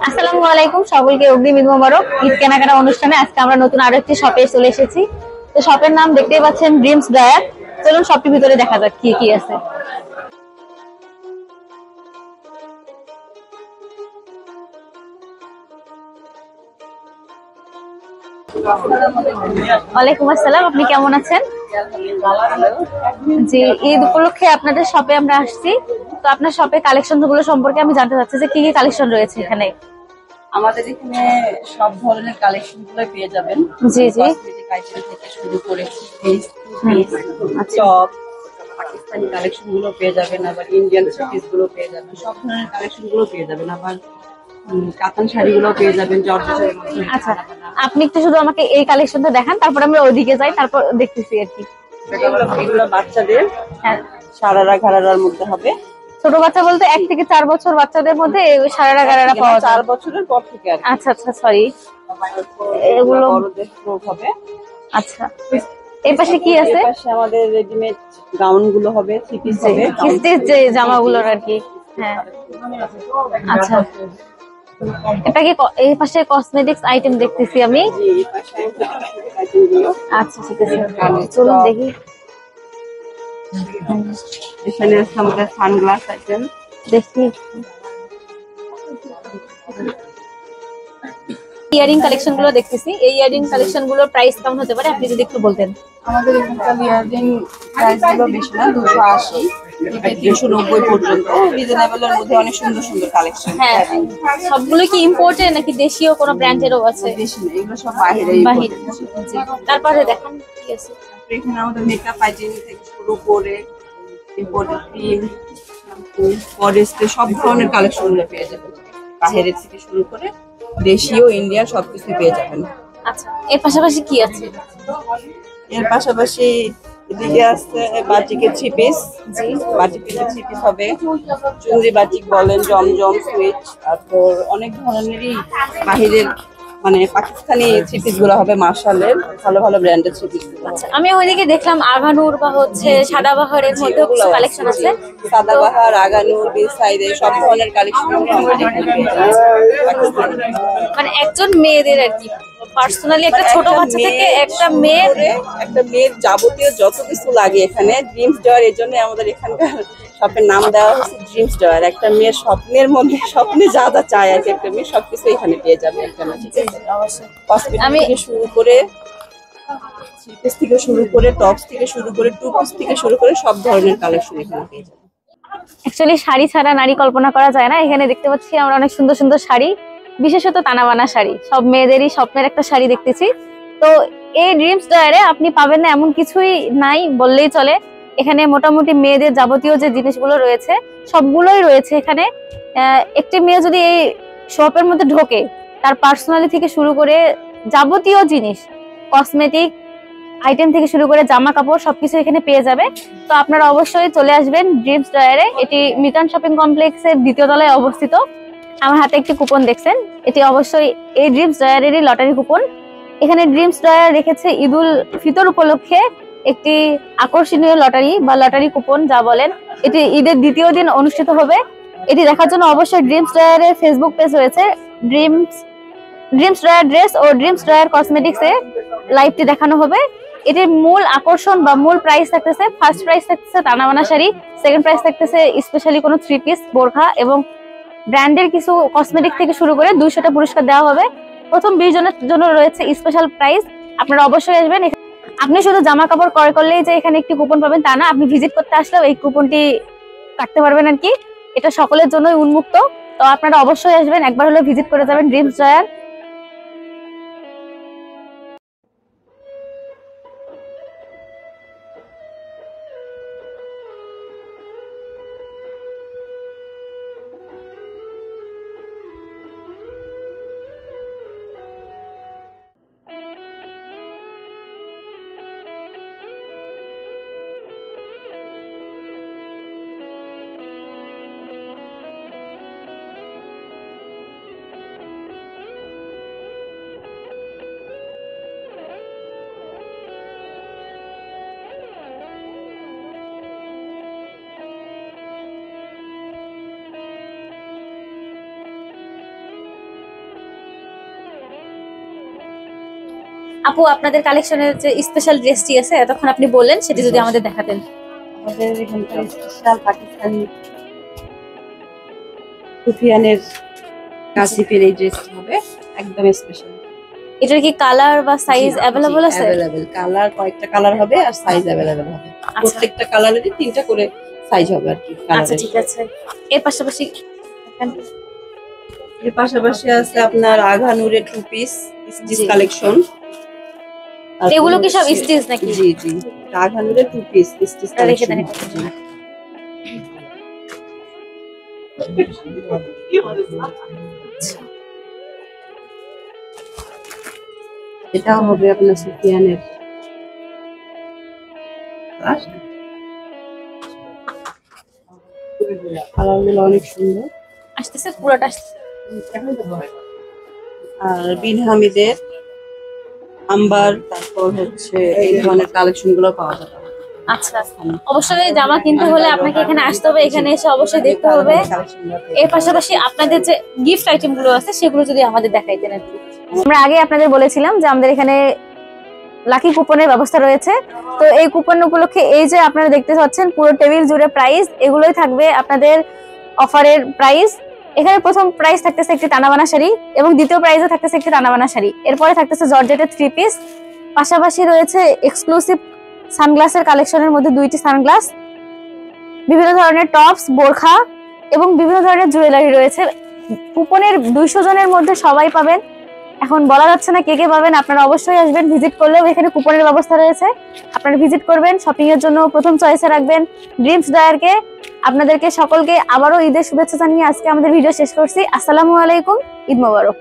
আসসালামু আলাইকুম, সকলকে অগ্রিম ঈদ মোবারক। ঈদ কেনাকাটা অনুষ্ঠানে আজকে আমরা নতুন আরো একটি শপে চলে এসেছি। তো শপের নাম দেখতেই পাচ্ছেন, ড্রিমস ড্রায়ার। চলুন শপটির ভিতরে দেখা যাক কি কি আছে। ওয়ালাইকুম আসসালাম, আপনি কেমন আছেন? জি, ঈদ উপলক্ষে আপনাদের শপে আমরা আসছি। তো আপনার শপে কালেকশন গুলো সম্পর্কে আমি জানতে চাচ্ছি যে কি কি কালেকশন রয়েছে এখানে। আমাদের এখানে সব ধরনের কালেকশন গুলো পেয়ে যাবেন। জি জি। কসমেটিক আইটেম থেকে শুরু করে টপ, পাকিস্তানি কালেকশন গুলো পেয়ে যাবেন, আবার ইন্ডিয়ান পিস গুলো পেয়ে যাবেন, সব ধরনের কালেকশন গুলো পেয়ে যাবেন। আবার কাতান শাড়ি গুলো পেয়ে যাবেন, জর্জেটের মধ্যে। আচ্ছা, আপনি একটু শুধু আমাকে এই কালেকশনটা দেখান, তারপর আমরা ওইদিকে যাই, তারপর দেখতেছি আর কি। এগুলো বাচ্চাদের হ্যাঁ, সারারা ঘাড়ারার মধ্যে হবে। ছোট বাচ্চা বলতে 1 থেকে 4 বছর বাচ্চাদের মধ্যে সারারা গারারা পাওয়া যায়। 4 বছরের পর থেকে আর কি। আচ্ছা আচ্ছা, সরি। এগুলো বড়দের ফ্রক হবে। আচ্ছা, এই পাশে কি আছে? এই পাশে আমাদের রেডিমেড গাউন গুলো হবে, থ্রি পিস হবে, কিস্তির যে জামাগুলোর আর কি। হ্যাঁ, আচ্ছা। এটা কি এই পাশে কসমেটিক্স আইটেম দেখতেছি আমি। জি, এই পাশে আইটেম গুলো। আচ্ছা ঠিক আছে, চলুন দেখি। এখানে আছে আমাদের সানগ্লাস আইটেম। দেখি ইয়ারিং কালেকশন গুলো দেখতেছি। এই ইয়ারিং কালেকশন গুলোর প্রাইস কেমন হতে পারে, আপনি যদি একটু বলতেন। আমাদের এখানকার ইয়ারিং প্রাইস গুলো বেশি না, 280 থেকে 390 পর্যন্ত। রিজনেবলের মধ্যে অনেক সুন্দর সুন্দর কালেকশন। হ্যাঁ, সবগুলো কি ইম্পোর্টেড নাকি দেশীয় কোনো ব্র্যান্ডেরও আছে? বেশি না, এগুলো সব বাইরে। তারপরে দেখান কি আছে। এখানে আমাদের মেকআপ আইটেম থেকে শুরু করে ইম্পোর্টেড ক্রিম, শ্যাম্পু, ফরেস্টে সব ধরনের কালেকশন গুলো পেয়ে যাবেন। বাইরের থেকে শুরু করে দেশীয়, ইন্ডিয়া সবকিছু পেয়ে যাবেন। আচ্ছা, এর পাশাপাশি কি আছে? এর পাশাপাশি এদিকে আছে বাটিকের থ্রি পিস। জি, বাটিকের থ্রি পিস হবে। চুনরি বাটিক বলেন, জমজম, সুইচ, তারপর অনেক ধরনেরই বাহিরের মানে পাকিস্তানি থ্রি পিস গুলো হবে, মার্শালের ভালো ভালো ব্র্যান্ডের থ্রি পিস গুলো। আচ্ছা, আমি ওইদিকে দেখলাম আগানুর বা হচ্ছে সাদাবাহারের মধ্যে কিছু কালেকশন আছে। সাদাবাহার, আগানুর, বিল সাইডে সব ধরনের কালেকশন আমাদের এখানে পেয়ে যাবেন পাকিস্তানি। মানে একজন মেয়েদের আর কি, পার্সোনালি একটা ছোট বাচ্চা থেকে একটা মেয়ের যাবতীয় যত কিছু লাগে এখানে ড্রিমস ডয়ার। এর জন্য আমাদের এখানকার শপের নাম দেওয়া হচ্ছে ড্রিমস ডয়ার। একটা মেয়ের স্বপ্নের মধ্যে, স্বপ্নে যা যা চায় আর কি, একটা মেয়ে সবকিছু এখানে পেয়ে যাবে একটা মেয়ে। ঠিক আছে, কসমেটিক থেকে শুরু করে, থ্রি পিস থেকে শুরু করে, টপস থেকে শুরু করে, টু পিস থেকে শুরু করে সব ধরনের কালেকশন এখানে পেয়ে যাবে। অ্যাকচুয়ালি শাড়ি ছাড়া নারী কল্পনা করা যায় না। এখানে দেখতে পাচ্ছি আমরা অনেক সুন্দর সুন্দর শাড়ি, বিশেষত তানাবানা শাড়ি, সব মেয়েদেরই স্বপ্নের একটা শাড়ি দেখতেছি। তো এই ড্রিমস ডয়ারে আপনি পাবেন না এমন কিছুই নাই বললেই চলে। এখানে মোটামুটি মেয়েদের যাবতীয় যে জিনিসগুলো রয়েছে সবগুলোই রয়েছে এখানে। একটি মেয়ে যদি এই শপের মধ্যে ঢোকে, তার পার্সোনালি থেকে শুরু করে যাবতীয় জিনিস, কসমেটিক আইটেম থেকে শুরু করে জামা কাপড় সবকিছু এখানে পেয়ে যাবে। তো আপনারা অবশ্যই চলে আসবেন ড্রিমস ড্রয়ারে। এটি মিতান শপিং কমপ্লেক্সের 2য় তলায় অবস্থিত। আমার হাতে একটি কুপন দেখছেন, এটি অবশ্যই এই ড্রিমস ড্রয়ারেরই লটারি কুপন। এখানে ড্রিমস ড্রয়ার রেখেছে ঈদুল ফিতর উপলক্ষে একটি আকর্ষণীয় লটারি বা লটারি কুপন যা বলেন। এটি ঈদের 2য় দিন অনুষ্ঠিত হবে। এটি দেখার জন্য অবশ্যই ড্রিমস ড্রয়ারের ফেসবুক পেজ রয়েছে, ড্রিমস ড্রিমস ড্রয়ার ড্রেস ও ড্রিমস ড্রয়ার কসমেটিক্সে লাইভটি দেখানো হবে। এটির মূল আকর্ষণ বা মূল প্রাইস থাকতেছে, ফার্স্ট প্রাইস থাকতেছে তানাবানা শাড়ি, সেকেন্ড প্রাইস থাকতেছে স্পেশালি কোনো থ্রি পিস, বোরখা এবং ব্র্যান্ডের কিছু কসমেটিক থেকে শুরু করে 200টা পুরস্কার দেওয়া হবে। প্রথম 20 জনের জন্য রয়েছে স্পেশাল প্রাইস। আপনারা অবশ্যই আসবেন। আপনি শুধু জামা কাপড় ক্রয় করলেই যে এখানে একটি কুপন পাবেন তা না, আপনি ভিজিট করতে আসলেও এই কুপনটি কাটতে পারবেন আর কি। এটা সকলের জন্যই উন্মুক্ত। তো আপনারা অবশ্যই আসবেন, একবার হলে ভিজিট করে যাবেন ড্রিমস ড্রয়ার। আপু আপনাদের কালেকশনের যে স্পেশাল ড্রেসটি আছে এতক্ষণ আপনি বললেন সেটি যদি আমাদের দেখাতেন। আমাদের এখানকার স্পেশাল পাকিস্তানি সুফিয়ানের কাশিফের এই ড্রেসটা হবে একদম স্পেশাল। এটার কি কালার বা সাইজ অ্যাভেলেবল আছে? অ্যাভেলেবল কালার, কয়েকটা কালার হবে আর সাইজ অ্যাভেলেবল হবে। প্রত্যেকটা কালারেরই 3টা করে সাইজ হবে আর কি। আচ্ছা ঠিক আছে। এর পাশাপাশি এর পাশাপাশি আছে আপনার আঘা নূরের 2 পিস স্টিচ জি। কালেকশন। এগুলো কি সব স্টিচ নাকি? জি জি, আঘা নূরের 2 পিস স্টিচ এটা রেখে কালেকশন। দেন একটু। এটা হবে আপনার সুফিয়ানের। কালারগুলো অনেক সুন্দর। আসতেছে পুরোটা আসতেছে। আর বিন হামিদের আম্বার, তারপর হচ্ছে এই ধরনের কালেকশন গুলো পাওয়া যাবে। আচ্ছা অবশ্যই জামা কিনতে হলে আপনাকে এখানে আসতে হবে, এখানে এসে অবশ্যই দেখতে হবে। এর পাশাপাশি আপনাদের যে গিফট আইটেম গুলো আছে সেগুলো যদি আমাদের দেখাইতেন আর কি। আমরা আগে আপনাদের বলেছিলাম যে আমাদের এখানে লাকি কুপনের ব্যবস্থা রয়েছে। তো এই কুপন উপলক্ষে এই যে আপনারা দেখতে পাচ্ছেন পুরো টেবিল জুড়ে প্রাইস এগুলোই থাকবে আপনাদের অফারের প্রাইস। এখানে প্রথম প্রাইস থাকতেছে একটি টানাবানা শাড়ি এবং দ্বিতীয় প্রাইসও থাকতেছে একটি টানাবানা শাড়ি। এরপরে থাকতেছে জর্জেটের 3 পিস, পাশাপাশি রয়েছে এক্সক্লুসিভ সানগ্লাসের কালেকশনের মধ্যে 2টি সানগ্লাস, বিভিন্ন ধরনের টপস, বোরখা এবং বিভিন্ন ধরনের জুয়েলারি রয়েছে। কুপনের 200 জনের মধ্যে সবাই পাবেন। এখন বলা যাচ্ছে না কে কে পাবেন, আপনারা অবশ্যই আসবেন। ভিজিট করলেও এখানে কুপনের ব্যবস্থা রয়েছে, আপনারা ভিজিট করবেন। শপিং এর জন্য প্রথম চয়েসে রাখবেন ড্রিমস ড্রয়ারকে। আপনাদেরকে সকলকে আবারও ঈদের শুভেচ্ছা জানিয়ে আজকে আমাদের ভিডিও শেষ করছি। আসসালামু আলাইকুম, ঈদ মোবারক।